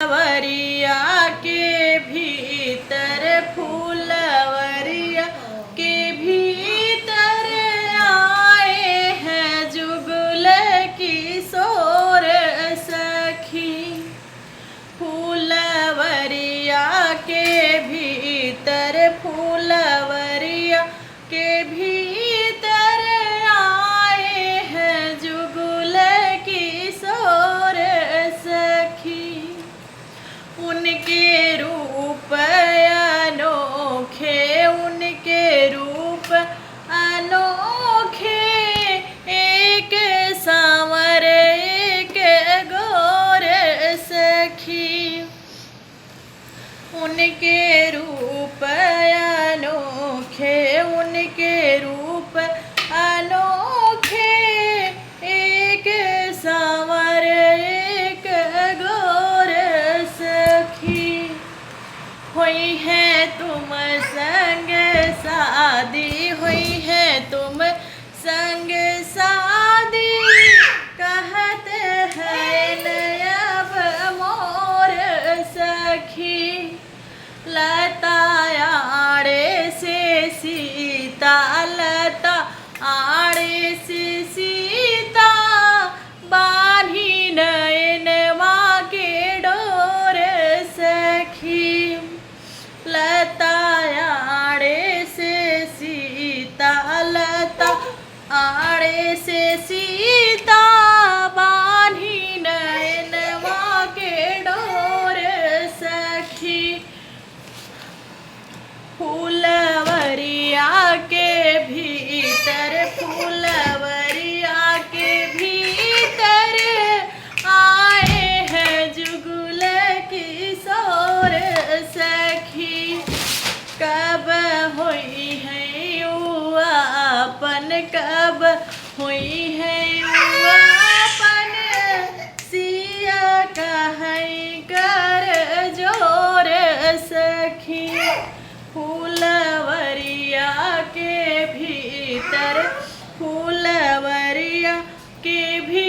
फुलवरिया के भीतर फुलवरिया के भीतर आए हैं जुगल किशोर सखी। फुलवरिया के भीतर फुलवरिया के भीतर आए हैं जुगल किशोर सखी। उनके रूप अनोखे उनके रूप अनोखे, एक सांवर एक गोर सखी। उनके रूप अनोखे उनके रूप अनोखे, एक सांवर एक गोर सखी। हुई है तुम संग शादी हुई है तुम संग शादी, कहते हैं अब मोर सखी। लता आड़े से सीता लता आड़े से सीता, बान्ही नयनवा के डोर सखी। लता आड़े से सीता लता आड़े से सीता, बान्ही नयनवा के डोर सखी। फुलवरिया के भीतर फुलवरिया के भीतर आए हैं जुगल किशोर सखी। कब हुई है अपन कब हुई है अपन, सिया कहीं कर जोर सखी। फुलवरिया के भीतर फुलवरिया के भी